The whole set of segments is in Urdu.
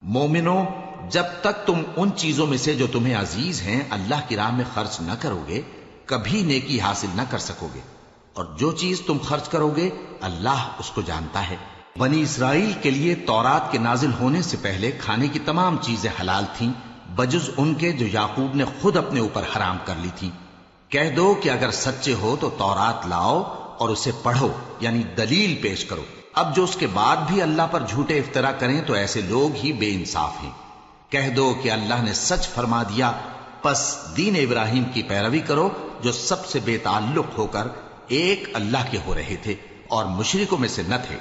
مومنو، جب تک تم ان چیزوں میں سے جو تمہیں عزیز ہیں اللہ کی راہ میں خرچ نہ کرو گے کبھی نیکی حاصل نہ کر سکو گے، اور جو چیز تم خرچ کرو گے اللہ اس کو جانتا ہے۔ بنی اسرائیل کے لیے تورات کے نازل ہونے سے پہلے کھانے کی تمام چیزیں حلال تھیں بجز ان کے جو یعقوب نے خود اپنے اوپر حرام کر لی تھی۔ کہہ دو کہ اگر سچے ہو تو تورات لاؤ اور اسے پڑھو، یعنی دلیل پیش کرو۔ اب جو اس کے بعد بھی اللہ پر جھوٹے افطرا کریں تو ایسے لوگ ہی بے انصاف ہیں۔ کہہ دو کہ اللہ نے سچ فرما دیا، پس دین ابراہیم کی پیروی کرو جو سب سے بے تعلق ہو کر ایک اللہ کے ہو رہے تھے اور مشرکوں میں سے نہ تھے۔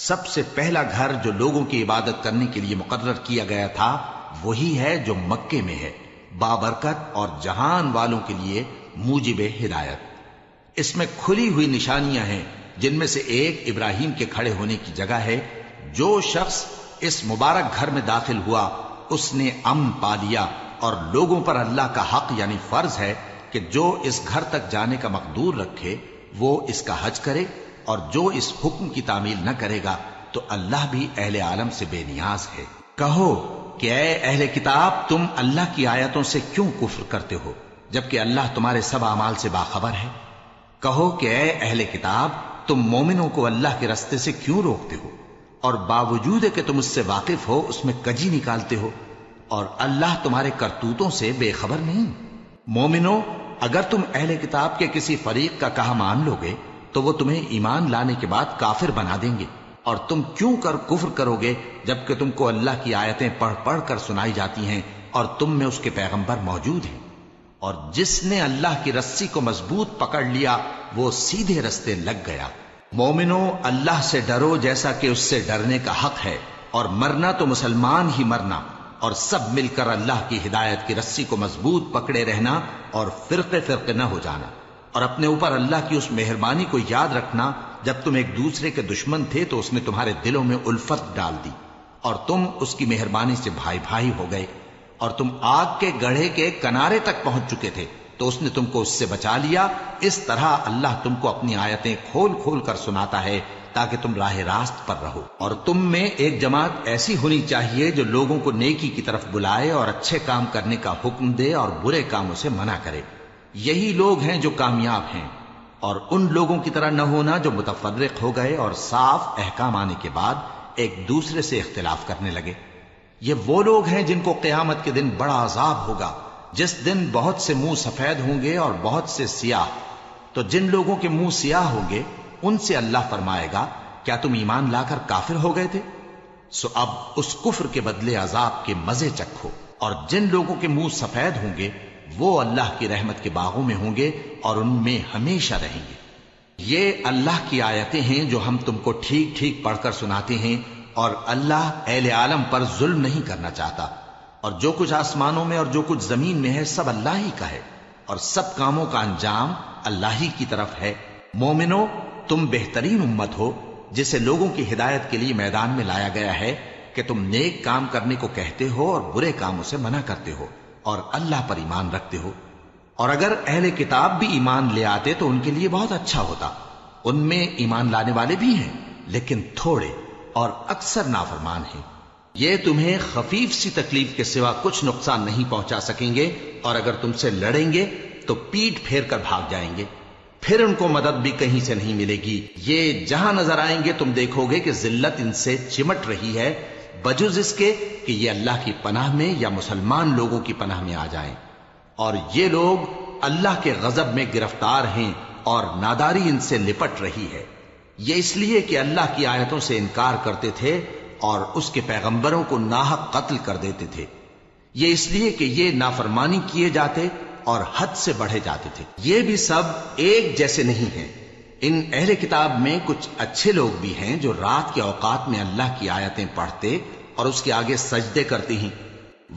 سب سے پہلا گھر جو لوگوں کی عبادت کرنے کے لیے مقرر کیا گیا تھا وہی ہے جو مکے میں ہے، بابرکت اور جہان والوں کے لیے موجب ہدایت۔ اس میں کھلی ہوئی نشانیاں ہیں جن میں سے ایک ابراہیم کے کھڑے ہونے کی جگہ ہے۔ جو شخص اس مبارک گھر میں داخل ہوا اس نے امن پا لیا، اور لوگوں پر اللہ کا حق یعنی فرض ہے کہ جو اس گھر تک جانے کا مقدور رکھے وہ اس کا حج کرے، اور جو اس حکم کی تعمیل نہ کرے گا تو اللہ بھی اہل عالم سے بے نیاز ہے۔ کہو کہ اے اہل کتاب، تم اللہ کی آیتوں سے کیوں کفر کرتے ہو جبکہ اللہ تمہارے سب اعمال سے باخبر ہے؟ کہو کہ اے اہل کتاب، تم مومنوں کو اللہ کے رستے سے کیوں روکتے ہو اور باوجود کہ تم اس سے واقف ہو اس میں کجی نکالتے ہو، اور اللہ تمہارے کرتوتوں سے بے خبر نہیں؟ مومنو، اگر تم اہل کتاب کے کسی فریق کا کہا مان لو گے تو وہ تمہیں ایمان لانے کے بعد کافر بنا دیں گے، اور تم کیوں کر کفر کرو گے جبکہ تم کو اللہ کی آیتیں پڑھ پڑھ کر سنائی جاتی ہیں اور تم میں اس کے پیغمبر موجود ہیں؟ اور جس نے اللہ کی رسی کو مضبوط پکڑ لیا وہ سیدھے رستے لگ گیا۔ مومنو، اللہ سے ڈرو جیسا کہ اس سے ڈرنے کا حق ہے، اور مرنا تو مسلمان ہی مرنا، اور سب مل کر اللہ کی ہدایت کی رسی کو مضبوط پکڑے رہنا اور فرقے فرقے نہ ہو جانا، اور اپنے اوپر اللہ کی اس مہربانی کو یاد رکھنا جب تم ایک دوسرے کے دشمن تھے تو اس نے تمہارے دلوں میں الفت ڈال دی اور تم اس کی مہربانی سے بھائی بھائی ہو گئے، اور تم آگ کے گڑھے کے کنارے تک پہنچ چکے تھے تو اس نے تم کو اس سے بچا لیا۔ اس طرح اللہ تم کو اپنی آیتیں کھول کھول کر سناتا ہے تاکہ تم راہ راست پر رہو۔ اور تم میں ایک جماعت ایسی ہونی چاہیے جو لوگوں کو نیکی کی طرف بلائے اور اچھے کام کرنے کا حکم دے اور برے کاموں سے منع کرے۔ یہی لوگ ہیں جو کامیاب ہیں، اور ان لوگوں کی طرح نہ ہونا جو متفرق ہو گئے اور صاف احکام آنے کے بعد ایک دوسرے سے اختلاف کرنے لگے۔ یہ وہ لوگ ہیں جن کو قیامت کے دن بڑا عذاب ہوگا، جس دن بہت سے منہ سفید ہوں گے اور بہت سے سیاہ۔ تو جن لوگوں کے منہ سیاہ ہوں گے ان سے اللہ فرمائے گا، کیا تم ایمان لا کر کافر ہو گئے تھے؟ سو اب اس کفر کے بدلے عذاب کے مزے چکھو۔ اور جن لوگوں کے منہ سفید ہوں گے وہ اللہ کی رحمت کے باغوں میں ہوں گے اور ان میں ہمیشہ رہیں گے۔ یہ اللہ کی آیتیں ہیں جو ہم تم کو ٹھیک ٹھیک پڑھ کر سناتے ہیں، اور اللہ اہل عالم پر ظلم نہیں کرنا چاہتا، اور جو کچھ آسمانوں میں اور جو کچھ زمین میں ہے سب اللہ ہی کا ہے، اور سب کاموں کا انجام اللہ ہی کی طرف ہے۔ مومنو، تم بہترین امت ہو جسے لوگوں کی ہدایت کے لیے میدان میں لایا گیا ہے کہ تم نیک کام کرنے کو کہتے ہو اور برے کاموں سے منع کرتے ہو اور اللہ پر ایمان رکھتے ہو۔ اور اگر اہل کتاب بھی ایمان لے آتے تو ان کے لیے بہت اچھا ہوتا، ان میں ایمان لانے والے بھی ہیں لیکن تھوڑے اور اکثر نافرمان ہیں۔ یہ تمہیں خفیف سی تکلیف کے سوا کچھ نقصان نہیں پہنچا سکیں گے، اور اگر تم سے لڑیں گے تو پیٹ پھیر کر بھاگ جائیں گے، پھر ان کو مدد بھی کہیں سے نہیں ملے گی۔ یہ جہاں نظر آئیں گے تم دیکھو گے کہ ذلت ان سے چمٹ رہی ہے بجز اس کے کہ یہ اللہ کی پناہ میں یا مسلمان لوگوں کی پناہ میں آ جائیں، اور یہ لوگ اللہ کے غضب میں گرفتار ہیں اور ناداری ان سے لپٹ رہی ہے۔ یہ اس لیے کہ اللہ کی آیتوں سے انکار کرتے تھے اور اس کے پیغمبروں کو ناحق قتل کر دیتے تھے۔ یہ اس لیے کہ یہ نافرمانی کیے جاتے اور حد سے بڑھے جاتے تھے۔ یہ بھی سب ایک جیسے نہیں ہیں۔ ان اہل کتاب میں کچھ اچھے لوگ بھی ہیں جو رات کے اوقات میں اللہ کی آیتیں پڑھتے اور اس کے آگے سجدے کرتے ہیں۔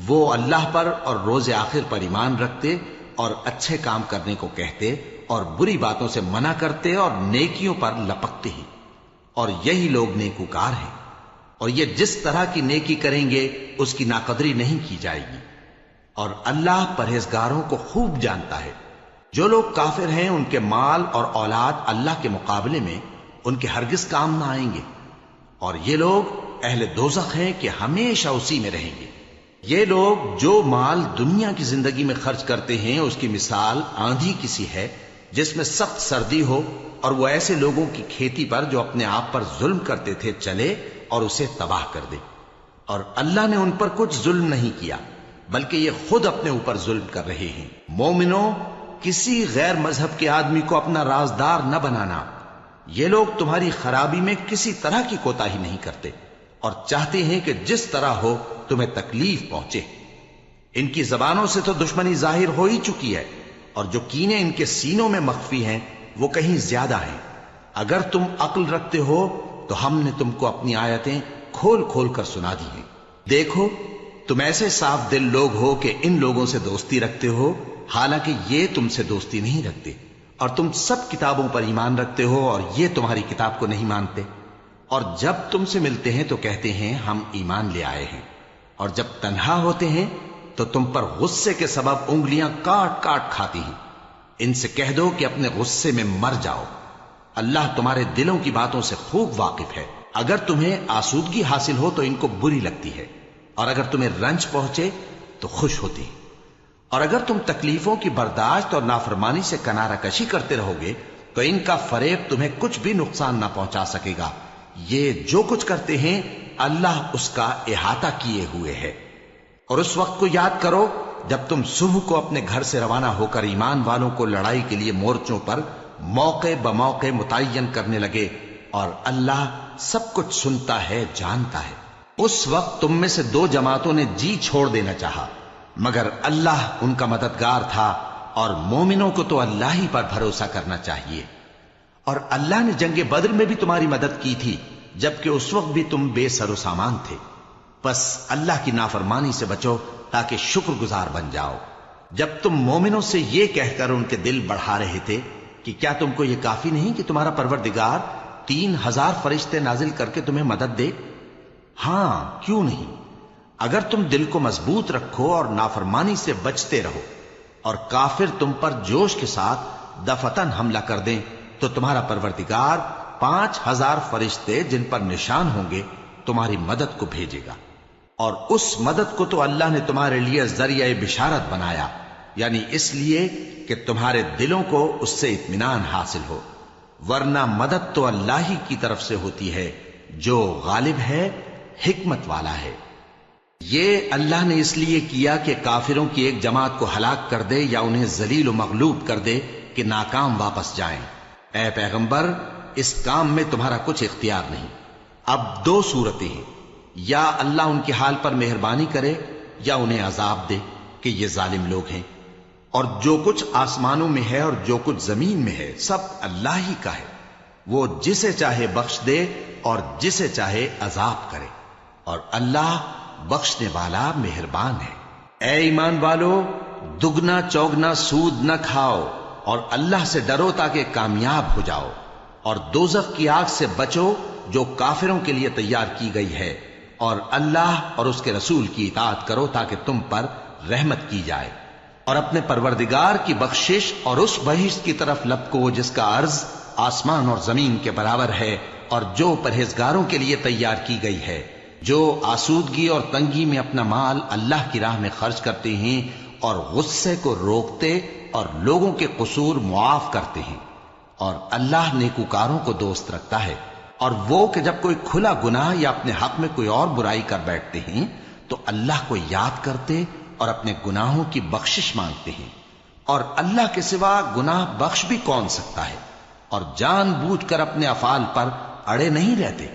وہ اللہ پر اور روز آخر پر ایمان رکھتے اور اچھے کام کرنے کو کہتے اور بری باتوں سے منع کرتے اور نیکیوں پر لپکتے ہیں، اور یہی لوگ نیکوکار ہیں۔ اور یہ جس طرح کی نیکی کریں گے اس کی ناقدری نہیں کی جائے گی، اور اللہ پرہیزگاروں کو خوب جانتا ہے۔ جو لوگ کافر ہیں ان کے مال اور اولاد اللہ کے مقابلے میں ان کے ہرگز کام نہ آئیں گے، اور یہ لوگ اہل دوزخ ہیں کہ ہمیشہ اسی میں رہیں گے۔ یہ لوگ جو مال دنیا کی زندگی میں خرچ کرتے ہیں اس کی مثال آندھی کسی ہے جس میں سخت سردی ہو اور وہ ایسے لوگوں کی کھیتی پر جو اپنے آپ پر ظلم کرتے تھے چلے اور اسے تباہ کر دے۔ اور اللہ نے ان پر کچھ ظلم نہیں کیا بلکہ یہ خود اپنے اوپر ظلم کر رہے ہیں۔ مومنوں، کسی غیر مذہب کے آدمی کو اپنا رازدار نہ بنانا۔ یہ لوگ تمہاری خرابی میں کسی طرح کی کوتاہی نہیں کرتے اور چاہتے ہیں کہ جس طرح ہو تمہیں تکلیف پہنچے۔ ان کی زبانوں سے تو دشمنی ظاہر ہو ہی چکی ہے اور جو کینے ان کے سینوں میں مخفی ہیں وہ کہیں زیادہ ہیں۔ اگر تم عقل رکھتے ہو تو ہم نے تم کو اپنی آیتیں کھول کھول کر سنا دی ہیں۔ دیکھو، تم ایسے صاف دل لوگ ہو کہ ان لوگوں سے دوستی رکھتے ہو حالانکہ یہ تم سے دوستی نہیں رکھتے، اور تم سب کتابوں پر ایمان رکھتے ہو اور یہ تمہاری کتاب کو نہیں مانتے، اور جب تم سے ملتے ہیں تو کہتے ہیں ہم ایمان لے آئے ہیں، اور جب تنہا ہوتے ہیں تو تم پر غصے کے سبب انگلیاں کاٹ کاٹ کھاتی ہیں۔ ان سے کہہ دو کہ اپنے غصے میں مر جاؤ، اللہ تمہارے دلوں کی باتوں سے خوب واقف ہے۔ اگر تمہیں آسودگی حاصل ہو تو ان کو بری لگتی ہے، اور اگر تمہیں رنج پہنچے تو خوش ہوتی ہے، اور اگر تم تکلیفوں کی برداشت اور نافرمانی سے کنارہ کشی کرتے رہو گے تو ان کا فریب تمہیں کچھ بھی نقصان نہ پہنچا سکے گا۔ یہ جو کچھ کرتے ہیں اللہ اس کا احاطہ کیے ہوئے ہے۔ اور اس وقت کو یاد کرو جب تم صبح کو اپنے گھر سے روانہ ہو کر ایمان والوں کو لڑائی کے لیے مورچوں پر موقع بموقع متعین کرنے لگے، اور اللہ سب کچھ سنتا ہے، جانتا ہے۔ اس وقت تم میں سے دو جماعتوں نے جی چھوڑ دینا چاہا، مگر اللہ ان کا مددگار تھا، اور مومنوں کو تو اللہ ہی پر بھروسہ کرنا چاہیے۔ اور اللہ نے جنگ بدر میں بھی تمہاری مدد کی تھی جبکہ اس وقت بھی تم بے سر و سامان تھے۔ بس اللہ کی نافرمانی سے بچو تاکہ شکر گزار بن جاؤ۔ جب تم مومنوں سے یہ کہہ کر ان کے دل بڑھا رہے تھے کہ کیا تم کو یہ کافی نہیں کہ تمہارا پروردگار 3000 فرشتے نازل کر کے تمہیں مدد دے؟ ہاں، کیوں نہیں؟ اگر تم دل کو مضبوط رکھو اور نافرمانی سے بچتے رہو اور کافر تم پر جوش کے ساتھ دفتن حملہ کر دیں تو تمہارا پروردگار 5000 فرشتے جن پر نشان ہوں گے تمہاری مدد کو بھیجے گا، اور اس مدد کو تو اللہ نے تمہارے لیے ذریعہ بشارت بنایا، یعنی اس لیے کہ تمہارے دلوں کو اس سے اطمینان حاصل ہو، ورنہ مدد تو اللہ ہی کی طرف سے ہوتی ہے جو غالب ہے، حکمت والا ہے۔ یہ اللہ نے اس لیے کیا کہ کافروں کی ایک جماعت کو ہلاک کر دے یا انہیں ذلیل و مغلوب کر دے کہ ناکام واپس جائیں۔ اے پیغمبر، اس کام میں تمہارا کچھ اختیار نہیں۔ اب دو صورتیں ہیں، یا اللہ ان کے حال پر مہربانی کرے یا انہیں عذاب دے کہ یہ ظالم لوگ ہیں، اور جو کچھ آسمانوں میں ہے اور جو کچھ زمین میں ہے سب اللہ ہی کا ہے، وہ جسے چاہے بخش دے اور جسے چاہے عذاب کرے، اور اللہ بخشنے والا مہربان ہے۔ اے ایمان والو، دگنا چوگنا سود نہ کھاؤ اور اللہ سے ڈرو تاکہ کامیاب ہو جاؤ، اور دوزخ کی آگ سے بچو جو کافروں کے لیے تیار کی گئی ہے، اور اللہ اور اس کے رسول کی اطاعت کرو تاکہ تم پر رحمت کی جائے، اور اپنے پروردگار کی بخشش اور اس بہشت کی طرف لپکو جس کا عرض آسمان اور زمین کے برابر ہے، اور جو پرہیزگاروں کے لیے تیار کی گئی ہے، جو آسودگی اور تنگی میں اپنا مال اللہ کی راہ میں خرچ کرتے ہیں اور غصے کو روکتے اور لوگوں کے قصور معاف کرتے ہیں، اور اللہ نیکوکاروں کو دوست رکھتا ہے۔ اور وہ کہ جب کوئی کھلا گناہ یا اپنے حق میں کوئی اور برائی کر بیٹھتے ہیں تو اللہ کو یاد کرتے اور اپنے گناہوں کی بخشش مانگتے ہیں، اور اللہ کے سوا گناہ بخش بھی کون سکتا ہے، اور جان بوجھ کر اپنے افعال پر اڑے نہیں رہتے۔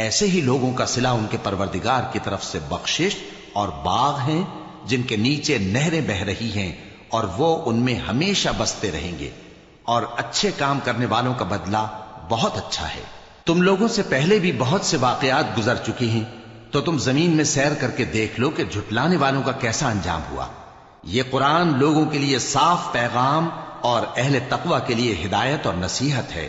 ایسے ہی لوگوں کا صلہ ان کے پروردگار کی طرف سے بخشش اور باغ ہیں جن کے نیچے نہریں بہ رہی ہیں، اور وہ ان میں ہمیشہ بستے رہیں گے، اور اچھے کام کرنے والوں کا بدلہ بہت اچھا ہے۔ تم لوگوں سے پہلے بھی بہت سے واقعات گزر چکی ہیں، تو تم زمین میں سیر کر کے دیکھ لو کہ جھٹلانے والوں کا کیسا انجام ہوا۔ یہ قرآن لوگوں کے لیے صاف پیغام اور اہل تقوی کے لیے ہدایت اور نصیحت ہے،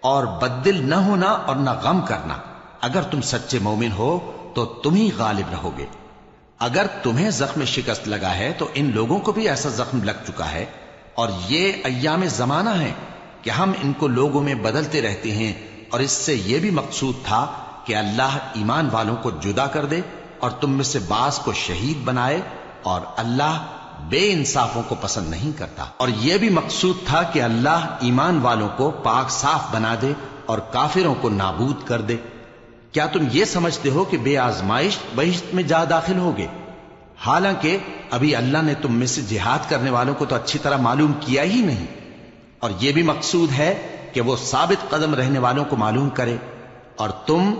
اور بددل نہ ہونا اور نہ غم کرنا۔ اگر تم سچے مومن ہو تو تم ہی غالب رہو گے۔ اگر تمہیں زخم شکست لگا ہے تو ان لوگوں کو بھی ایسا زخم لگ چکا ہے، اور یہ ایام زمانہ ہے کہ ہم ان کو لوگوں میں بدلتے رہتے ہیں، اور اس سے یہ بھی مقصود تھا کہ اللہ ایمان والوں کو جدا کر دے اور تم میں سے بعض کو شہید بنائے، اور اللہ بے انصافوں کو پسند نہیں کرتا۔ اور یہ بھی مقصود تھا کہ اللہ ایمان والوں کو پاک صاف بنا دے اور کافروں کو نابود کر دے۔ کیا تم یہ سمجھتے ہو کہ بے آزمائش بہشت میں جا داخل ہوگے؟ حالانکہ ابھی اللہ نے تم میں سے جہاد کرنے والوں کو تو اچھی طرح معلوم کیا ہی نہیں، اور یہ بھی مقصود ہے کہ وہ ثابت قدم رہنے والوں کو معلوم کرے، اور تم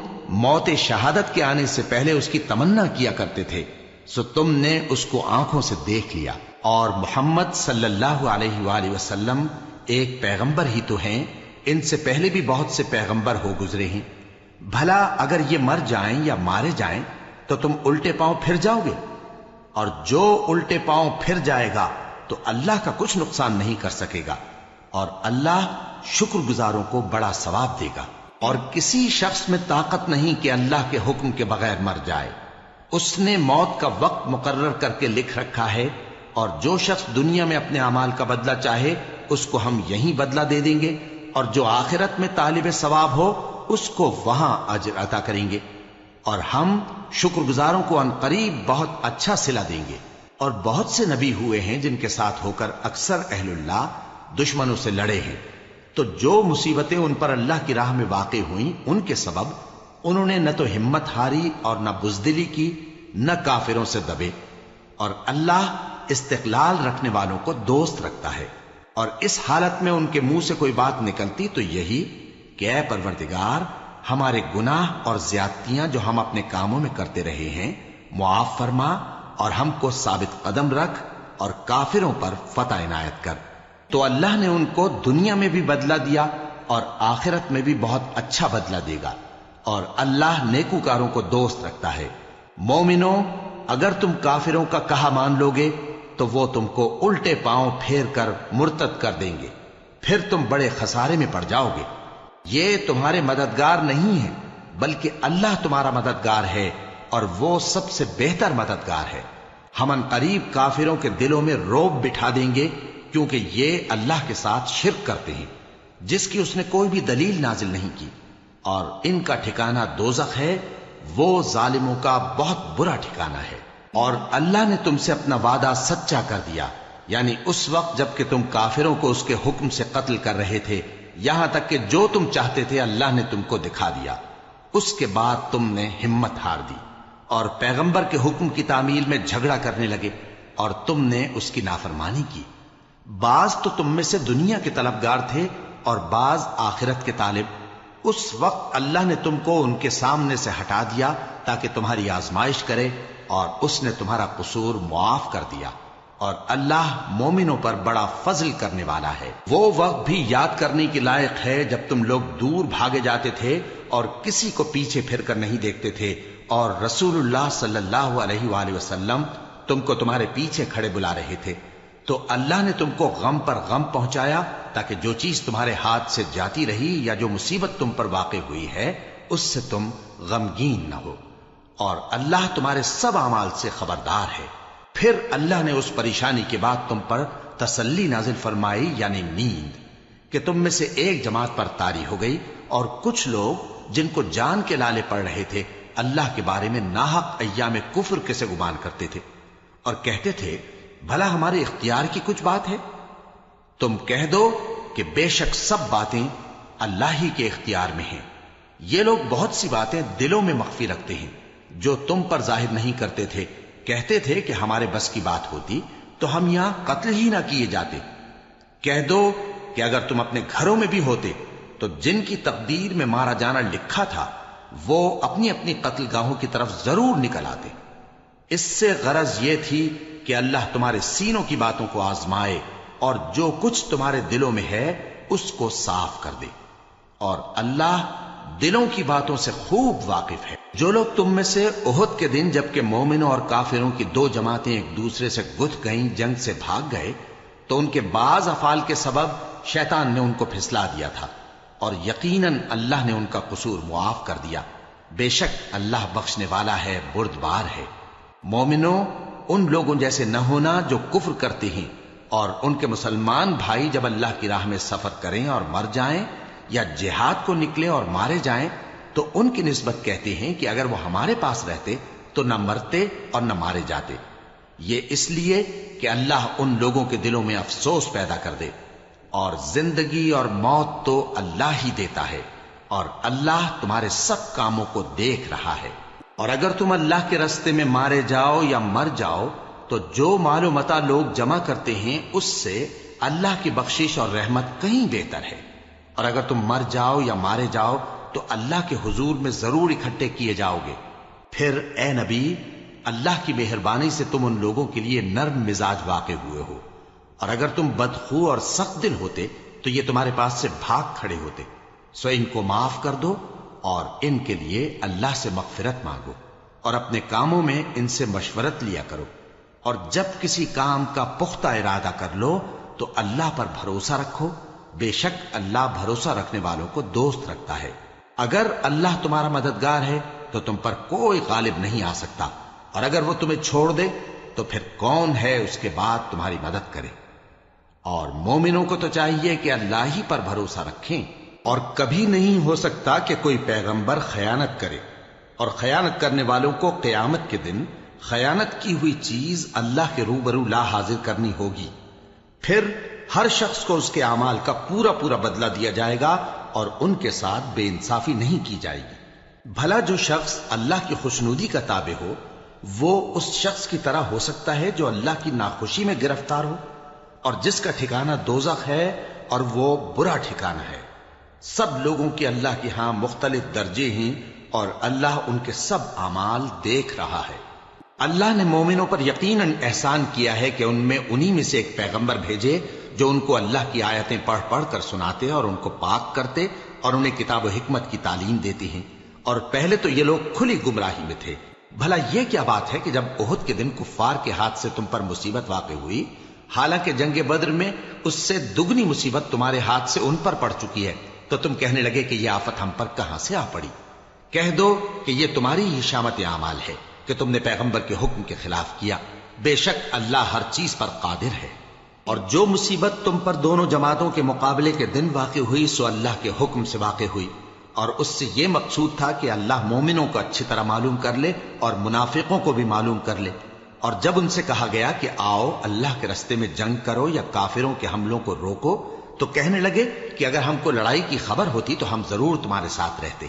موت شہادت کے آنے سے پہلے اس کی تمنا کیا کرتے تھے، سو تم نے اس کو آنکھوں سے دیکھ لیا۔ اور محمد صلی اللہ علیہ وآلہ وسلم ایک پیغمبر ہی تو ہیں، ان سے پہلے بھی بہت سے پیغمبر ہو گزرے ہیں، بھلا اگر یہ مر جائیں یا مارے جائیں تو تم الٹے پاؤں پھر جاؤ گے؟ اور جو الٹے پاؤں پھر جائے گا تو اللہ کا کچھ نقصان نہیں کر سکے گا، اور اللہ شکر گزاروں کو بڑا ثواب دے گا۔ اور کسی شخص میں طاقت نہیں کہ اللہ کے حکم کے بغیر مر جائے، اس نے موت کا وقت مقرر کر کے لکھ رکھا ہے، اور جو شخص دنیا میں اپنے اعمال کا بدلہ چاہے اس کو ہم یہیں بدلہ دے دیں گے، اور جو آخرت میں طالب ثواب ہو اس کو وہاں اجر عطا کریں گے، اور ہم شکر گزاروں کو ان قریب بہت اچھا صلہ دیں گے۔ اور بہت سے نبی ہوئے ہیں جن کے ساتھ ہو کر اکثر اہل اللہ دشمنوں سے لڑے ہیں، تو جو مصیبتیں ان پر اللہ کی راہ میں واقع ہوئیں ان کے سبب انہوں نے نہ تو ہمت ہاری اور نہ بزدلی کی، نہ کافروں سے دبے، اور اللہ استقلال رکھنے والوں کو دوست رکھتا ہے۔ اور اس حالت میں ان کے منہ سے کوئی بات نکلتی تو یہی کہ اے پروردگار، ہمارے گناہ اور زیادتیاں جو ہم اپنے کاموں میں کرتے رہے ہیں معاف فرما، اور ہم کو ثابت قدم رکھ، اور کافروں پر فتح عنایت کر۔ تو اللہ نے ان کو دنیا میں بھی بدلہ دیا اور آخرت میں بھی بہت اچھا بدلہ دے گا، اور اللہ نیکوکاروں کو دوست رکھتا ہے۔ مومنو، اگر تم کافروں کا کہا مان لوگے تو وہ تم کو الٹے پاؤں پھیر کر مرتد کر دیں گے، پھر تم بڑے خسارے میں پڑ جاؤ گے۔ یہ تمہارے مددگار نہیں ہیں بلکہ اللہ تمہارا مددگار ہے، اور وہ سب سے بہتر مددگار ہے۔ ہم ان قریب کافروں کے دلوں میں رعب بٹھا دیں گے، کیونکہ یہ اللہ کے ساتھ شرک کرتے ہیں جس کی اس نے کوئی بھی دلیل نازل نہیں کی، اور ان کا ٹھکانہ دوزخ ہے، وہ ظالموں کا بہت برا ٹھکانہ ہے۔ اور اللہ نے تم سے اپنا وعدہ سچا کر دیا، یعنی اس وقت جب کہ تم کافروں کو اس کے حکم سے قتل کر رہے تھے، یہاں تک کہ جو تم چاہتے تھے اللہ نے تم کو دکھا دیا، اس کے بعد تم نے ہمت ہار دی اور پیغمبر کے حکم کی تعمیل میں جھگڑا کرنے لگے، اور تم نے اس کی نافرمانی کی۔ بعض تو تم میں سے دنیا کے طلبگار تھے اور بعض آخرت کے طالب۔ اس وقت اللہ نے تم کو ان کے سامنے سے ہٹا دیا تاکہ تمہاری آزمائش کرے، اور اس نے تمہارا قصور معاف کر دیا، اور اللہ مومنوں پر بڑا فضل کرنے والا ہے۔ وہ وقت بھی یاد کرنے کی لائق ہے جب تم لوگ دور بھاگے جاتے تھے اور کسی کو پیچھے پھر کر نہیں دیکھتے تھے، اور رسول اللہ صلی اللہ علیہ وآلہ وسلم تم کو تمہارے پیچھے کھڑے بلا رہے تھے، تو اللہ نے تم کو غم پر غم پہنچایا تاکہ جو چیز تمہارے ہاتھ سے جاتی رہی یا جو مصیبت تم پر واقع ہوئی ہے اس سے تم غمگین نہ ہو، اور اللہ تمہارے سب اعمال سے خبردار ہے۔ پھر اللہ نے اس پریشانی کے بعد تم پر تسلی نازل فرمائی، یعنی نیند، کہ تم میں سے ایک جماعت پر طاری ہو گئی، اور کچھ لوگ جن کو جان کے لالے پڑ رہے تھے اللہ کے بارے میں ناحق ایام کفر کے سے گمان کرتے تھے، اور کہتے تھے بھلا ہمارے اختیار کی کچھ بات ہے؟ تم کہہ دو کہ بے شک سب باتیں اللہ ہی کے اختیار میں ہیں۔ یہ لوگ بہت سی باتیں دلوں میں مخفی رکھتے ہیں جو تم پر ظاہر نہیں کرتے تھے۔ کہتے تھے کہ ہمارے بس کی بات ہوتی تو ہم یہاں قتل ہی نہ کیے جاتے۔ کہہ دو کہ اگر تم اپنے گھروں میں بھی ہوتے تو جن کی تقدیر میں مارا جانا لکھا تھا وہ اپنی اپنی قتل گاہوں کی طرف ضرور نکل آتے۔ اس سے غرض یہ تھی کہ اللہ تمہارے سینوں کی باتوں کو آزمائے اور جو کچھ تمہارے دلوں میں ہے اس کو صاف کر دے، اور اللہ دلوں کی باتوں سے خوب واقف ہے۔ جو لوگ تم میں سے احد کے دن جبکہ مومنوں اور کافروں کی دو جماعتیں ایک دوسرے سے گتھ گئیں جنگ سے بھاگ گئے تو ان کے بعض افعال کے سبب شیطان نے ان کو پھسلا دیا تھا، اور یقیناً اللہ نے ان کا قصور معاف کر دیا۔ بے شک اللہ بخشنے والا ہے، بردبار ہے۔ مومنوں، ان لوگوں جیسے نہ ہونا جو کفر کرتے ہیں، اور ان کے مسلمان بھائی جب اللہ کی راہ میں سفر کریں اور مر جائیں یا جہاد کو نکلیں اور مارے جائیں تو ان کی نسبت کہتے ہیں کہ اگر وہ ہمارے پاس رہتے تو نہ مرتے اور نہ مارے جاتے، یہ اس لیے کہ اللہ ان لوگوں کے دلوں میں افسوس پیدا کر دے، اور زندگی اور موت تو اللہ ہی دیتا ہے، اور اللہ تمہارے سب کاموں کو دیکھ رہا ہے۔ اور اگر تم اللہ کے راستے میں مارے جاؤ یا مر جاؤ تو جو مال و متاع لوگ جمع کرتے ہیں اس سے اللہ کی بخشش اور رحمت کہیں بہتر ہے، اور اگر تم مر جاؤ یا مارے جاؤ تو اللہ کے حضور میں ضرور اکٹھے کیے جاؤ گے۔ پھر اے نبی، اللہ کی مہربانی سے تم ان لوگوں کے لیے نرم مزاج واقع ہوئے ہو، اور اگر تم بدخو اور سخت دل ہوتے تو یہ تمہارے پاس سے بھاگ کھڑے ہوتے، سو ان کو معاف کر دو اور ان کے لیے اللہ سے مغفرت مانگو، اور اپنے کاموں میں ان سے مشورت لیا کرو، اور جب کسی کام کا پختہ ارادہ کر لو تو اللہ پر بھروسہ رکھو، بے شک اللہ بھروسہ رکھنے والوں کو دوست رکھتا ہے۔ اگر اللہ تمہارا مددگار ہے تو تم پر کوئی غالب نہیں آ سکتا، اور اگر وہ تمہیں چھوڑ دے تو پھر کون ہے اس کے بعد تمہاری مدد کرے۔ اور مومنوں کو تو چاہیے کہ اللہ ہی پر بھروسہ رکھیں، اور کبھی نہیں ہو سکتا کہ کوئی پیغمبر خیانت کرے، اور خیانت کرنے والوں کو قیامت کے دن خیانت کی ہوئی چیز اللہ کے روبرو لا حاضر کرنی ہوگی، پھر ہر شخص کو اس کے اعمال کا پورا پورا بدلہ دیا جائے گا، اور ان کے ساتھ بے انصافی نہیں کی جائے گی۔ بھلا جو شخص اللہ کی خوشنودی کا تابع ہو وہ اس شخص کی طرح ہو سکتا ہے جو اللہ کی ناخوشی میں گرفتار ہو، اور جس کا ٹھکانہ دوزخ ہے اور وہ برا ٹھکانہ ہے۔ سب لوگوں کے اللہ کے ہاں مختلف درجے ہیں، اور اللہ ان کے سب اعمال دیکھ رہا ہے۔ اللہ نے مومنوں پر یقیناً احسان کیا ہے کہ ان میں انہی میں سے ایک پیغمبر بھیجے جو ان کو اللہ کی آیتیں پڑھ پڑھ کر سناتے اور ان کو پاک کرتے اور انہیں کتاب و حکمت کی تعلیم دیتے ہیں، اور پہلے تو یہ لوگ کھلی گمراہی میں تھے۔ بھلا یہ کیا بات ہے کہ جب احد کے دن کفار کے ہاتھ سے تم پر مصیبت واقع ہوئی، حالانکہ جنگ بدر میں اس سے دگنی مصیبت تمہارے ہاتھ سے ان پر پڑ چکی ہے، تو تم کہنے لگے کہ یہ آفت ہم پر کہاں سے آ پڑی؟ کہہ دو کہ یہ تمہاری ہی شامت اعمال ہے کہ تم نے پیغمبر کے حکم کے خلاف کیا، بے شک اللہ ہر چیز پر قادر ہے۔ اور جو مصیبت تم پر دونوں جماعتوں کے مقابلے کے دن واقع ہوئی سو اللہ کے حکم سے واقع ہوئی، اور اس سے یہ مقصود تھا کہ اللہ مومنوں کو اچھی طرح معلوم کر لے اور منافقوں کو بھی معلوم کر لے۔ اور جب ان سے کہا گیا کہ آؤ اللہ کے راستے میں جنگ کرو یا کافروں کے حملوں کو روکو، تو کہنے لگے کہ اگر ہم کو لڑائی کی خبر ہوتی تو ہم ضرور تمہارے ساتھ رہتے۔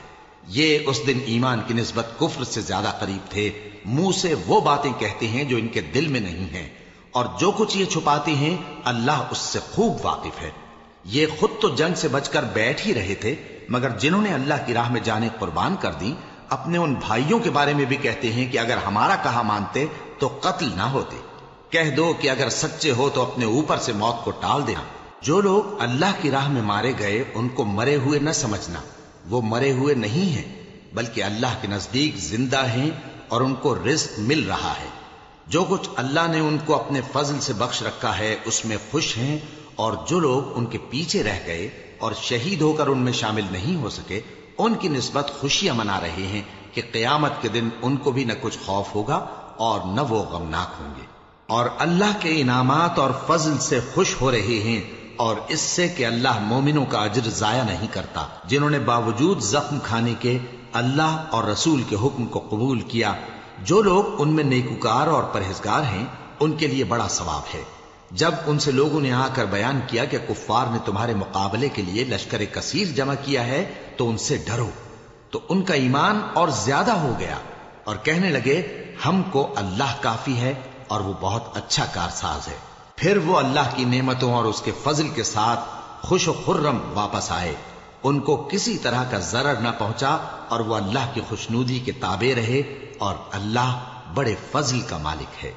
یہ اس دن ایمان کی نسبت کفر سے زیادہ قریب تھے، منہ سے وہ باتیں کہتے ہیں جو ان کے دل میں نہیں ہیں، اور جو کچھ یہ چھپاتے ہیں اللہ اس سے خوب واقف ہے۔ یہ خود تو جنگ سے بچ کر بیٹھ ہی رہے تھے، مگر جنہوں نے اللہ کی راہ میں جانیں قربان کر دی اپنے ان بھائیوں کے بارے میں بھی کہتے ہیں کہ اگر ہمارا کہا مانتے تو قتل نہ ہوتے۔ کہہ دو کہ اگر سچے ہو تو اپنے اوپر سے موت کو ٹال دینا۔ جو لوگ اللہ کی راہ میں مارے گئے ان کو مرے ہوئے نہ سمجھنا، وہ مرے ہوئے نہیں ہیں بلکہ اللہ کے نزدیک زندہ ہیں اور ان کو رزق مل رہا ہے۔ جو کچھ اللہ نے ان کو اپنے فضل سے بخش رکھا ہے اس میں خوش ہیں، اور جو لوگ ان کے پیچھے رہ گئے اور شہید ہو کر ان میں شامل نہیں ہو سکے ان کی نسبت خوشیاں منا رہے ہیں کہ قیامت کے دن ان کو بھی نہ کچھ خوف ہوگا اور نہ وہ غمناک ہوں گے، اور اللہ کے انعامات اور فضل سے خوش ہو رہے ہیں، اور اس سے کہ اللہ مومنوں کا اجر ضائع نہیں کرتا جنہوں نے باوجود زخم کھانے کے اللہ اور رسول کے حکم کو قبول کیا۔ جو لوگ ان میں نیکوکار اور پرہیزگار ہیں ان کے لیے بڑا ثواب ہے۔ جب ان سے لوگوں نے آ کر بیان کیا کہ کفار نے تمہارے مقابلے کے لیے لشکر کثیر جمع کیا ہے تو ان سے ڈرو، تو ان کا ایمان اور زیادہ ہو گیا، اور کہنے لگے ہم کو اللہ کافی ہے اور وہ بہت اچھا کارساز ہے۔ پھر وہ اللہ کی نعمتوں اور اس کے فضل کے ساتھ خوش و خرم واپس آئے، ان کو کسی طرح کا ضرر نہ پہنچا، اور وہ اللہ کی خوشنودی کے تابع رہے، اور اللہ بڑے فضل کا مالک ہے۔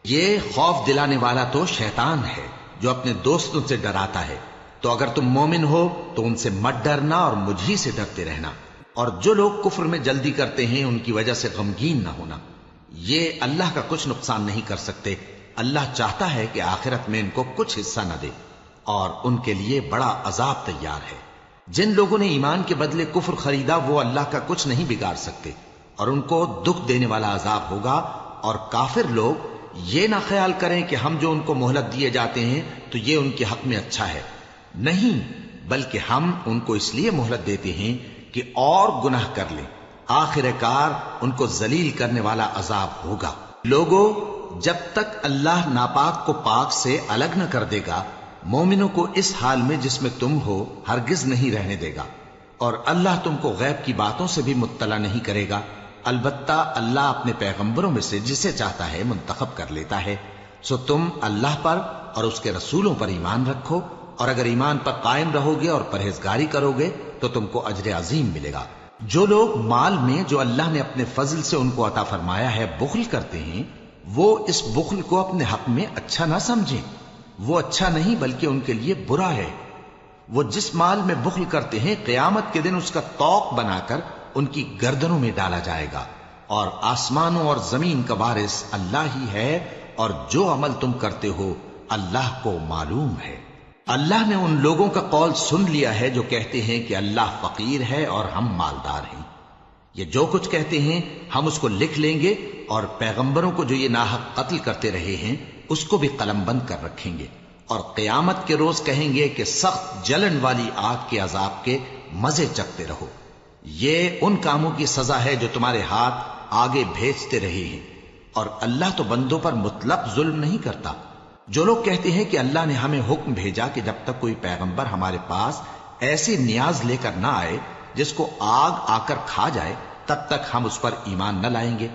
یہ خوف دلانے والا تو شیطان ہے جو اپنے دوستوں سے ڈراتا ہے، تو اگر تم مومن ہو تو ان سے مت ڈرنا اور مجھ ہی سے ڈرتے رہنا، اور جو لوگ کفر میں جلدی کرتے ہیں ان کی وجہ سے غمگین نہ ہونا، یہ اللہ کا کچھ نقصان نہیں کر سکتے۔ اللہ چاہتا ہے کہ آخرت میں ان کو کچھ حصہ نہ دے، اور ان کے لیے بڑا عذاب تیار ہے۔ جن لوگوں نے ایمان کے بدلے کفر خریدا وہ اللہ کا کچھ نہیں بگاڑ سکتے، اور ان کو دکھ دینے والا عذاب ہوگا۔ اور کافر لوگ یہ نہ خیال کریں کہ ہم جو ان کو مہلت دیے جاتے ہیں تو یہ ان کے حق میں اچھا ہے، نہیں، بلکہ ہم ان کو اس لیے مہلت دیتے ہیں کہ کہ اور گناہ کر لیں، آخر کار ان کو ذلیل کرنے والا عذاب ہوگا۔ لوگوں، جب تک اللہ ناپاک کو پاک سے الگ نہ کر دے گا، مومنوں کو اس حال میں جس میں تم ہو ہرگز نہیں رہنے دے گا، اور اللہ تم کو غیب کی باتوں سے بھی مطلع نہیں کرے گا۔ البتہ اللہ اپنے پیغمبروں میں سے جسے چاہتا ہے منتخب کر لیتا ہے۔ سو تم اللہ پر اور اس کے رسولوں پر ایمان رکھو، اور اگر ایمان پر قائم رہو گے اور پرہیزگاری کرو گے تو تم کو اجر عظیم ملے گا۔ جو لوگ مال میں جو اللہ نے اپنے فضل سے ان کو عطا فرمایا ہے بخل کرتے ہیں، وہ اس بخل کو اپنے حق میں اچھا نہ سمجھیں، وہ اچھا نہیں بلکہ ان کے لیے برا ہے۔ وہ جس مال میں بخل کرتے ہیں قیامت کے دن اس کا طوق بنا کر ان کی گردنوں میں ڈالا جائے گا، اور آسمانوں اور زمین کا وارث اللہ ہی ہے، اور جو عمل تم کرتے ہو اللہ کو معلوم ہے۔ اللہ نے ان لوگوں کا قول سن لیا ہے جو کہتے ہیں کہ اللہ فقیر ہے اور ہم مالدار ہیں۔ یہ جو کچھ کہتے ہیں ہم اس کو لکھ لیں گے، اور پیغمبروں کو جو یہ ناحق قتل کرتے رہے ہیں اس کو بھی قلم بند کر رکھیں گے، اور قیامت کے روز کہیں گے کہ سخت جلن والی آگ کے عذاب کے مزے چکھتے رہو۔ یہ ان کاموں کی سزا ہے جو تمہارے ہاتھ آگے بھیجتے رہے ہیں، اور اللہ تو بندوں پر مطلق ظلم نہیں کرتا۔ جو لوگ کہتے ہیں کہ اللہ نے ہمیں حکم بھیجا کہ جب تک کوئی پیغمبر ہمارے پاس ایسی نیاز لے کر نہ آئے جس کو آگ آ کر کھا جائے، تب تک ہم اس پر ایمان نہ لائیں گے۔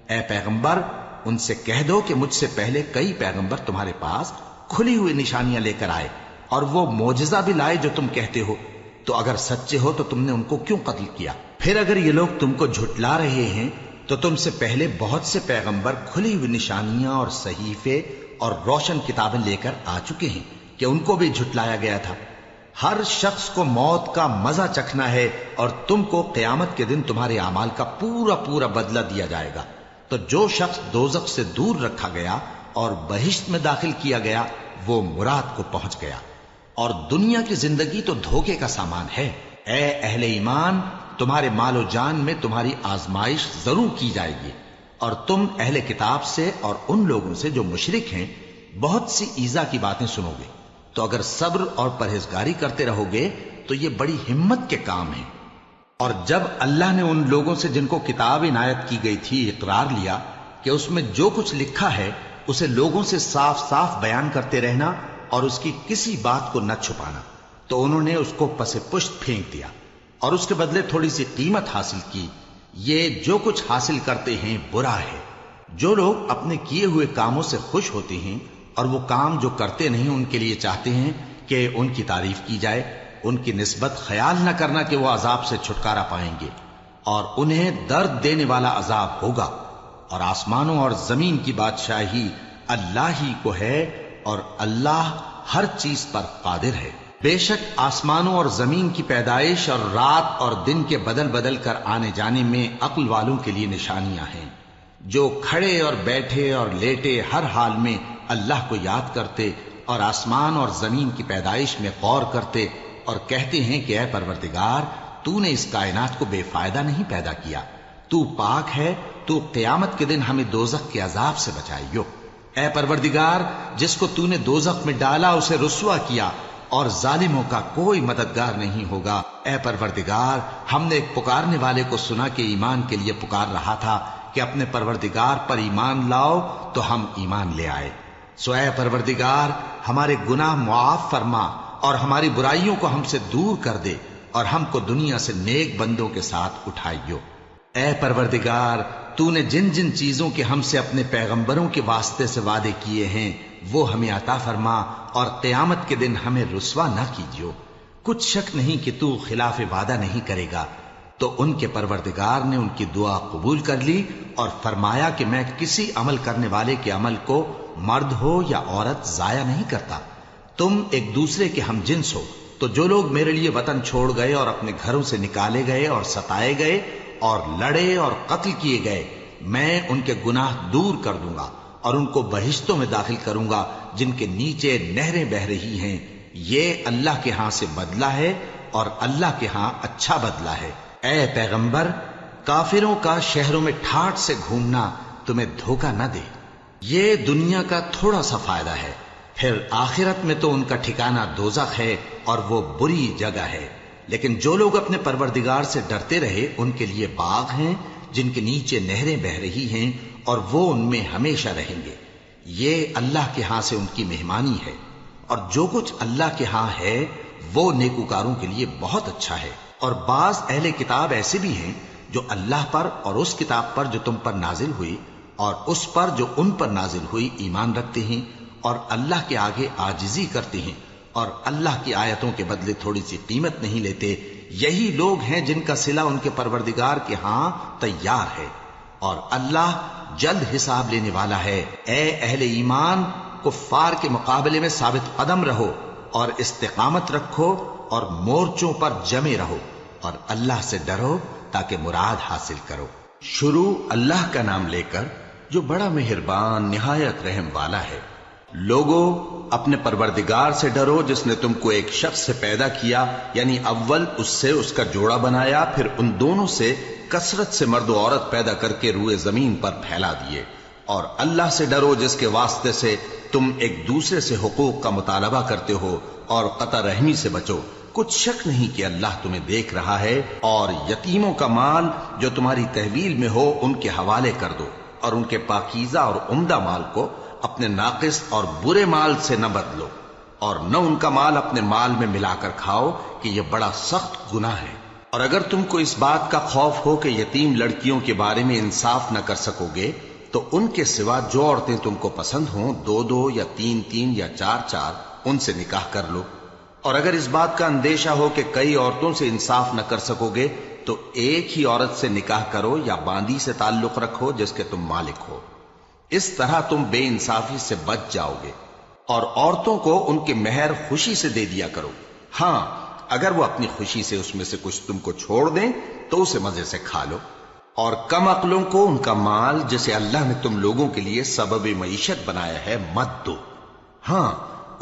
اے پیغمبر، ان سے کہہ دو کہ مجھ سے پہلے کئی پیغمبر تمہارے پاس کھلی ہوئی نشانیاں لے کر آئے، اور وہ معجزہ بھی لائے جو تم کہتے ہو، تو اگر سچے ہو تو تم نے ان کو کیوں قتل کیا؟ پھر اگر یہ لوگ تم کو جھٹلا رہے ہیں تو تم سے پہلے بہت سے پیغمبر کھلی ہوئی نشانیاں اور صحیفے اور روشن کتابیں لے کر آ چکے ہیں کہ ان کو بھی جھٹلایا گیا تھا۔ ہر شخص کو موت کا مزہ چکھنا ہے، اور تم کو قیامت کے دن تمہارے اعمال کا پورا پورا بدلہ دیا جائے گا۔ تو جو شخص دوزخ سے دور رکھا گیا اور بہشت میں داخل کیا گیا وہ مراد کو پہنچ گیا، اور دنیا کی زندگی تو دھوکے کا سامان ہے۔ اے اہل ایمان، تمہارے مال و جان میں تمہاری آزمائش ضرور کی جائے گی، اور تم اہل کتاب سے اور ان لوگوں سے جو مشرک ہیں بہت سی ایذا کی باتیں سنو گے، تو اگر صبر اور پرہیزگاری کرتے رہو گے تو یہ بڑی ہمت کے کام ہیں۔ اور جب اللہ نے ان لوگوں سے جن کو کتاب عنایت کی گئی تھی اقرار لیا کہ اس میں جو کچھ لکھا ہے اسے لوگوں سے صاف صاف بیان کرتے رہنا اور اس کی کسی بات کو نہ چھپانا، تو انہوں نے اس کو پس پشت پھینک دیا اور اس کے بدلے تھوڑی سی قیمت حاصل کی۔ یہ جو کچھ حاصل کرتے ہیں برا ہے۔ جو لوگ اپنے کیے ہوئے کاموں سے خوش ہوتے ہیں اور وہ کام جو کرتے نہیں ان کے لیے چاہتے ہیں کہ ان کی تعریف کی جائے، ان کی نسبت خیال نہ کرنا کہ وہ عذاب سے چھٹکارا پائیں گے، اور انہیں درد دینے والا عذاب ہوگا۔ اور آسمانوں اور زمین کی بادشاہی اللہ ہی کو ہے، اور اللہ ہر چیز پر قادر ہے۔ بے شک آسمانوں اور زمین کی پیدائش اور رات اور دن کے بدل بدل کر آنے جانے میں عقل والوں کے لیے نشانیاں ہیں، جو کھڑے اور بیٹھے اور لیٹے ہر حال میں اللہ کو یاد کرتے اور آسمان اور زمین کی پیدائش میں غور کرتے اور کہتے ہیں کہ اے پروردگار، تو نے اس کائنات کو بے فائدہ نہیں پیدا کیا، تو پاک ہے، تو قیامت کے دن ہمیں دوزخ کے عذاب سے بچائیو۔ اے پروردگار، جس کو تو نے دوزخ میں ڈالا اسے رسوا کیا، اور ظالموں کا کوئی مددگار نہیں ہوگا۔ اے پروردگار، ہم نے ایک پکارنے والے کو سنا کہ ایمان کے لیے پکار رہا تھا کہ اپنے پروردگار پر ایمان لاؤ، تو ہم ایمان لے آئے۔ سو اے پروردگار، ہمارے گناہ معاف فرما اور ہماری برائیوں کو ہم سے دور کر دے، اور ہم کو دنیا سے نیک بندوں کے ساتھ اٹھائیو۔ اے پروردگار، تو نے جن جن چیزوں کے ہم سے اپنے پیغمبروں کے واسطے سے وعدے کیے ہیں وہ ہمیں عطا فرما، اور قیامت کے دن ہمیں رسوا نہ کیجیو۔ کچھ شک نہیں کہ تو خلاف وعدہ نہیں کرے گا۔ تو ان کے پروردگار نے ان کی دعا قبول کر لی اور فرمایا کہ میں کسی عمل کرنے والے کے عمل کو مرد ہو یا عورت ضائع نہیں کرتا۔ تم ایک دوسرے کے ہم جنس ہو، تو جو لوگ میرے لیے وطن چھوڑ گئے اور اپنے گھروں سے نکالے گئے اور ستائے گئے اور لڑے اور قتل کیے گئے، میں ان کے گناہ دور کر دوں گا اور ان کو بہشتوں میں داخل کروں گا جن کے نیچے نہریں بہ رہی ہیں۔ یہ اللہ کے ہاں سے بدلہ ہے، اور اللہ کے ہاں اچھا بدلہ ہے۔ اے پیغمبر، کافروں کا شہروں میں ٹھاٹھ سے گھومنا تمہیں دھوکہ نہ دے۔ یہ دنیا کا تھوڑا سا فائدہ ہے، پھر آخرت میں تو ان کا ٹھکانہ دوزخ ہے، اور وہ بری جگہ ہے۔ لیکن جو لوگ اپنے پروردگار سے ڈرتے رہے ان کے لیے باغ ہیں جن کے نیچے نہریں بہہ رہی ہیں اور وہ ان میں ہمیشہ رہیں گے. یہ اللہ کے ہاں سے ان کی مہمانی ہے، اور جو کچھ اللہ کے ہاں ہے وہ نیکوکاروں کے لیے بہت اچھا ہے. اور بعض اہل کتاب ایسے بھی ہیں جو اللہ پر اور اس کتاب پر جو تم پر نازل ہوئی اور اس پر جو ان پر نازل ہوئی ایمان رکھتے ہیں اور اللہ کے آگے عاجزی کرتے ہیں اور اللہ کی آیتوں کے بدلے تھوڑی سی قیمت نہیں لیتے. یہی لوگ ہیں جن کا صلہ ان کے پروردگار کے ہاں تیار ہے، اور اللہ جلد حساب لینے والا ہے. اے اہل ایمان، کفار کے مقابلے میں ثابت قدم رہو اور استقامت رکھو اور مورچوں پر جمے رہو اور اللہ سے ڈرو تاکہ مراد حاصل کرو. شروع اللہ کا نام لے کر جو بڑا مہربان نہایت رحم والا ہے. لوگوں، اپنے پروردگار سے ڈرو جس نے تم کو ایک شخص سے پیدا کیا، یعنی اول اس سے اس کا جوڑا بنایا، پھر ان دونوں سے کثرت سے مرد و عورت پیدا کر کے روئے زمین پر پھیلا دیے. اور اللہ سے ڈرو جس کے واسطے سے تم ایک دوسرے سے حقوق کا مطالبہ کرتے ہو، اور قطع رحمی سے بچو. کچھ شک نہیں کہ اللہ تمہیں دیکھ رہا ہے. اور یتیموں کا مال جو تمہاری تحویل میں ہو ان کے حوالے کر دو، اور ان کے پاکیزہ اور عمدہ مال کو اپنے ناقص اور برے مال سے نہ بدلو، اور نہ ان کا مال اپنے مال میں ملا کر کھاؤ کہ یہ بڑا سخت گناہ ہے. اور اگر تم کو اس بات کا خوف ہو کہ یتیم لڑکیوں کے بارے میں انصاف نہ کر سکو گے تو ان کے سوا جو عورتیں تم کو پسند ہوں، 2 یا 3 یا 4 ان سے نکاح کر لو. اور اگر اس بات کا اندیشہ ہو کہ کئی عورتوں سے انصاف نہ کر سکو گے تو ایک ہی عورت سے نکاح کرو یا باندی سے تعلق رکھو جس کے تم مالک ہو. اس طرح تم بے انصافی سے بچ جاؤ گے. اور عورتوں کو ان کے مہر خوشی سے دے دیا کرو. ہاں، اگر وہ اپنی خوشی سے اس میں سے کچھ تم کو چھوڑ دیں تو اسے مزے سے کھا لو. اور کم عقلوں کو ان کا مال جسے اللہ نے تم لوگوں کے لیے سبب معیشت بنایا ہے مت دو. ہاں،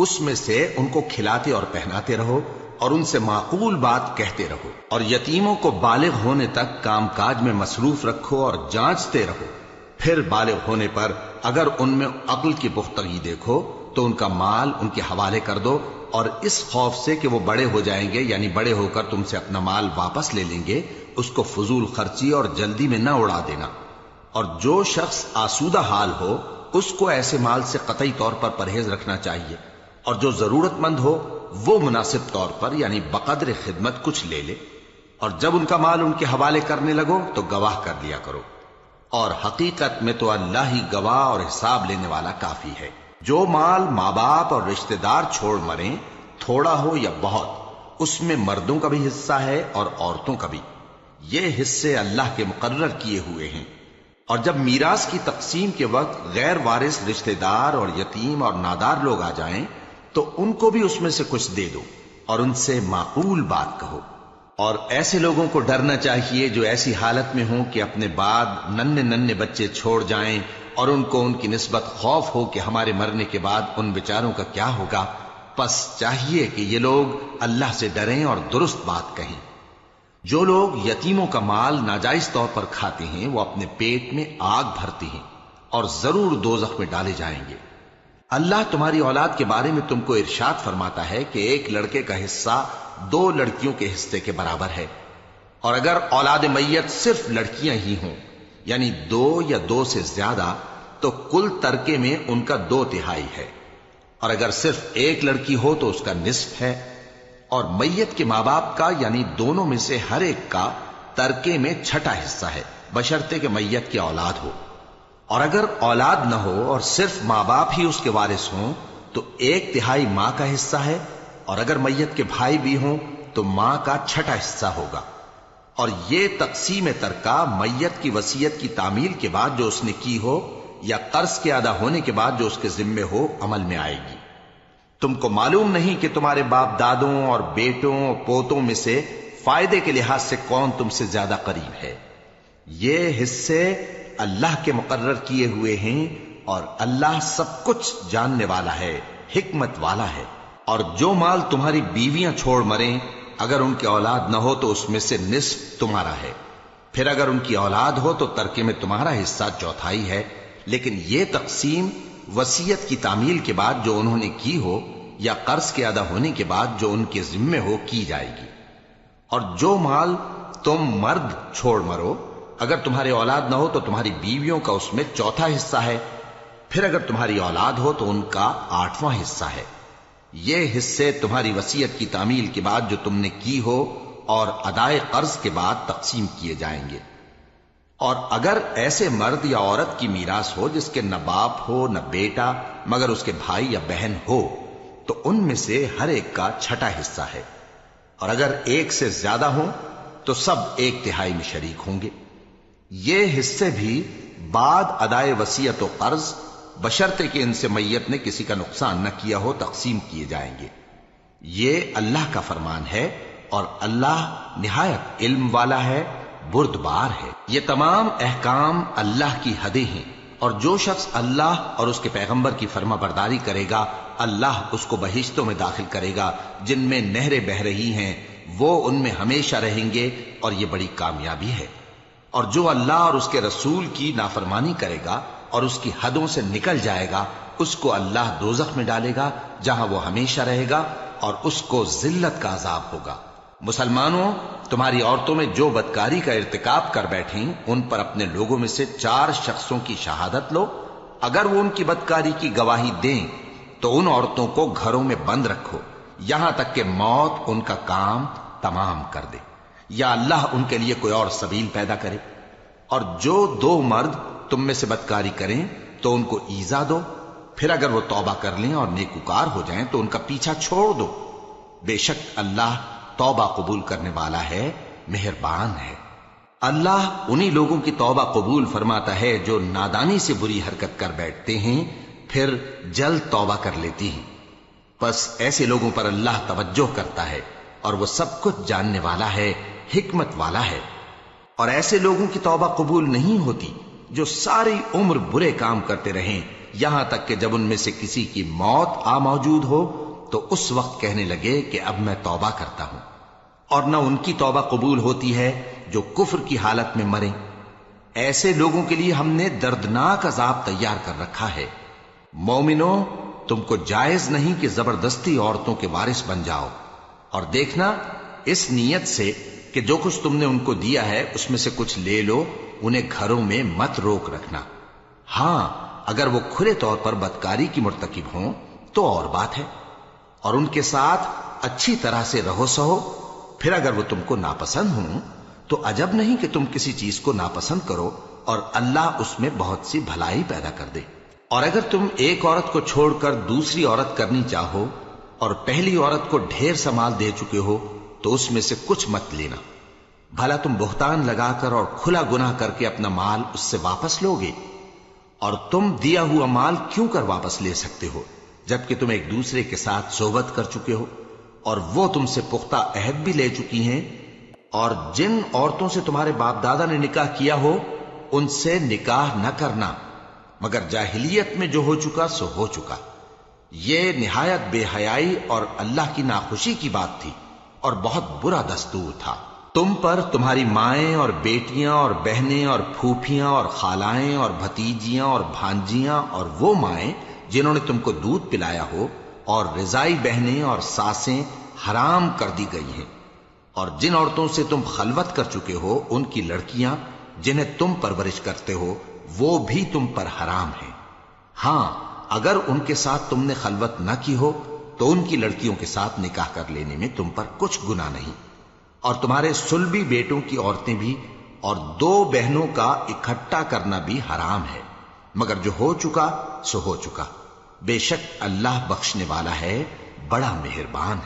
اس میں سے ان کو کھلاتے اور پہناتے رہو اور ان سے معقول بات کہتے رہو. اور یتیموں کو بالغ ہونے تک کام کاج میں مصروف رکھو اور جانچتے رہو. پھر بالغ ہونے پر اگر ان میں عقل کی پختگی دیکھو تو ان کا مال ان کے حوالے کر دو، اور اس خوف سے کہ وہ بڑے ہو جائیں گے، یعنی بڑے ہو کر تم سے اپنا مال واپس لے لیں گے، اس کو فضول خرچی اور جلدی میں نہ اڑا دینا. اور جو شخص آسودہ حال ہو اس کو ایسے مال سے قطعی طور پر پرہیز رکھنا چاہیے، اور جو ضرورت مند ہو وہ مناسب طور پر یعنی بقدر خدمت کچھ لے لے. اور جب ان کا مال ان کے حوالے کرنے لگو تو گواہ کر دیا کرو. اور حقیقت میں تو اللہ ہی گواہ اور حساب لینے والا کافی ہے. جو مال ماں باپ اور رشتہ دار چھوڑ مریں، تھوڑا ہو یا بہت، اس میں مردوں کا بھی حصہ ہے اور عورتوں کا بھی. یہ حصے اللہ کے مقرر کیے ہوئے ہیں. اور جب میراث کی تقسیم کے وقت غیر وارث رشتہ دار اور یتیم اور نادار لوگ آ جائیں تو ان کو بھی اس میں سے کچھ دے دو اور ان سے معقول بات کہو. اور ایسے لوگوں کو ڈرنا چاہیے جو ایسی حالت میں ہوں کہ اپنے بعد ننھے بچے چھوڑ جائیں اور ان کو ان کی نسبت خوف ہو کہ ہمارے مرنے کے بعد ان بیچاروں کا کیا ہوگا. پس چاہیے کہ یہ لوگ اللہ سے ڈریں اور درست بات کہیں. جو لوگ یتیموں کا مال ناجائز طور پر کھاتے ہیں وہ اپنے پیٹ میں آگ بھرتے ہیں اور ضرور دوزخ میں ڈالے جائیں گے. اللہ تمہاری اولاد کے بارے میں تم کو ارشاد فرماتا ہے کہ ایک لڑکے کا حصہ 2 لڑکیوں کے حصے کے برابر ہے. اور اگر اولاد میت صرف لڑکیاں ہی ہوں یعنی 2 یا 2 سے زیادہ تو کل ترکے میں ان کا 2/3 ہے. اور اگر صرف ایک لڑکی ہو تو اس کا نصف ہے. اور میت کے ماں باپ کا یعنی دونوں میں سے ہر ایک کا ترکے میں 6واں حصہ ہے بشرطے کہ میت کی اولاد ہو. اور اگر اولاد نہ ہو اور صرف ماں باپ ہی اس کے وارث ہوں تو 1/3 ماں کا حصہ ہے. اور اگر میت کے بھائی بھی ہوں تو ماں کا 6واں حصہ ہوگا. اور یہ تقسیم ترکہ میت کی وصیت کی تعمیل کے بعد جو اس نے کی ہو یا قرض کے ادا ہونے کے بعد جو اس کے ذمے ہو عمل میں آئے گی. تم کو معلوم نہیں کہ تمہارے باپ دادوں اور بیٹوں اور پوتوں میں سے فائدے کے لحاظ سے کون تم سے زیادہ قریب ہے. یہ حصے اللہ کے مقرر کیے ہوئے ہیں اور اللہ سب کچھ جاننے والا ہے، حکمت والا ہے. اور جو مال تمہاری بیویاں چھوڑ مریں اگر ان کی اولاد نہ ہو تو اس میں سے نصف تمہارا ہے. پھر اگر ان کی اولاد ہو تو ترکے میں تمہارا حصہ 1/4 ہے. لیکن یہ تقسیم وصیت کی تعمیل کے بعد جو انہوں نے کی ہو یا قرض کے ادا ہونے کے بعد جو ان کے ذمے ہو کی جائے گی. اور جو مال تم مرد چھوڑ مرو، اگر تمہاری اولاد نہ ہو تو تمہاری بیویوں کا اس میں چوتھا حصہ ہے، پھر اگر تمہاری اولاد ہو تو ان کا 8واں حصہ ہے۔ یہ حصے تمہاری وصیت کی تعمیل کے بعد جو تم نے کی ہو اور ادائے قرض کے بعد تقسیم کیے جائیں گے۔ اور اگر ایسے مرد یا عورت کی میراث ہو جس کے نہ باپ ہو نہ بیٹا مگر اس کے بھائی یا بہن ہو تو ان میں سے ہر ایک کا 6واں حصہ ہے، اور اگر ایک سے زیادہ ہوں تو سب 1/3 میں شریک ہوں گے۔ یہ حصے بھی بعد ادائے وصیت و قرض بشرطے کہ ان سے میت نے کسی کا نقصان نہ کیا ہو تقسیم کیے جائیں گے۔ یہ اللہ کا فرمان ہے اور اللہ نہایت علم والا ہے، بردبار ہے۔ یہ تمام احکام اللہ کی حدیں ہیں، اور جو شخص اللہ اور اس کے پیغمبر کی فرما برداری کرے گا اللہ اس کو بہشتوں میں داخل کرے گا جن میں نہریں بہہ رہی ہیں، وہ ان میں ہمیشہ رہیں گے، اور یہ بڑی کامیابی ہے۔ اور جو اللہ اور اس کے رسول کی نافرمانی کرے گا اور اس کی حدوں سے نکل جائے گا اس کو اللہ دوزخ میں ڈالے گا جہاں وہ ہمیشہ رہے گا، اور اس کو ذلت کا عذاب ہوگا۔ مسلمانوں، تمہاری عورتوں میں جو بدکاری کا ارتکاب کر بیٹھیں ان پر اپنے لوگوں میں سے 4 شخصوں کی شہادت لو۔ اگر وہ ان کی بدکاری کی گواہی دیں تو ان عورتوں کو گھروں میں بند رکھو یہاں تک کہ موت ان کا کام تمام کر دے، یا اللہ ان کے لیے کوئی اور سبیل پیدا کرے۔ اور جو 2 مرد تم میں سے بدکاری کریں تو ان کو ایذا دو، پھر اگر وہ توبہ کر لیں اور نیکوکار ہو جائیں تو ان کا پیچھا چھوڑ دو، بے شک اللہ توبہ قبول کرنے والا ہے، مہربان ہے۔ اللہ انہی لوگوں کی توبہ قبول فرماتا ہے جو نادانی سے بری حرکت کر بیٹھتے ہیں پھر جلد توبہ کر لیتی ہیں، بس ایسے لوگوں پر اللہ توجہ کرتا ہے اور وہ سب کچھ جاننے والا ہے، حکمت والا ہے۔ اور ایسے لوگوں کی توبہ قبول نہیں ہوتی جو ساری عمر برے کام کرتے رہیں یہاں تک کہ جب ان میں سے کسی کی موت آ موجود ہو تو اس وقت کہنے لگے کہ اب میں توبہ کرتا ہوں۔ اور نہ ان کی توبہ قبول ہوتی ہے جو کفر کی حالت میں مریں۔ ایسے لوگوں کے لیے ہم نے دردناک عذاب تیار کر رکھا ہے۔ مومنوں، تم کو جائز نہیں کہ زبردستی عورتوں کے وارث بن جاؤ، اور دیکھنا اس نیت سے کہ جو کچھ تم نے ان کو دیا ہے اس میں سے کچھ لے لو، انہیں گھروں میں مت روک رکھنا۔ ہاں، اگر وہ کھلے طور پر بدکاری کی مرتکب ہوں تو اور بات ہے، اور ان کے ساتھ اچھی طرح سے رہو سہو۔ پھر اگر وہ تم کو ناپسند ہوں تو عجب نہیں کہ تم کسی چیز کو ناپسند کرو، اور اللہ اس میں بہت سی بھلائی پیدا کر دے۔ اور اگر تم ایک عورت کو چھوڑ کر دوسری عورت کرنی چاہو اور پہلی عورت کو ڈھیر سا مال دے چکے ہو تو اس میں سے کچھ مت لینا، بھلا تم بہتان لگا کر اور کھلا گناہ کر کے اپنا مال اس سے واپس لوگے؟ اور تم دیا ہوا مال کیوں کر واپس لے سکتے ہو جبکہ تم ایک دوسرے کے ساتھ صحبت کر چکے ہو اور وہ تم سے پختہ عہد بھی لے چکی ہیں؟ اور جن عورتوں سے تمہارے باپ دادا نے نکاح کیا ہو ان سے نکاح نہ کرنا مگر جاہلیت میں جو ہو چکا سو ہو چکا۔ یہ نہایت بے حیائی اور اللہ کی ناخوشی کی بات تھی اور بہت برا دستور تھا۔ تم پر تمہاری مائیں اور بیٹیاں اور بہنیں اور پھوپھیاں اور خالائیں اور بھتیجیاں اور بھانجیاں اور وہ مائیں جنہوں نے تم کو دودھ پلایا ہو اور رضائی بہنیں اور ساسیں حرام کر دی گئی ہیں، اور جن عورتوں سے تم خلوت کر چکے ہو ان کی لڑکیاں جنہیں تم پرورش کرتے ہو وہ بھی تم پر حرام ہیں۔ ہاں، اگر ان کے ساتھ تم نے خلوت نہ کی ہو تو ان کی لڑکیوں کے ساتھ نکاح کر لینے میں تم پر کچھ گناہ نہیں، اور تمہارے صلبی بیٹوں کی عورتیں بھی اور 2 بہنوں کا اکٹھا کرنا بھی حرام ہے، مگر جو ہو چکا سو ہو چکا۔ بے شک اللہ بخشنے والا ہے، بڑا مہربان ہے۔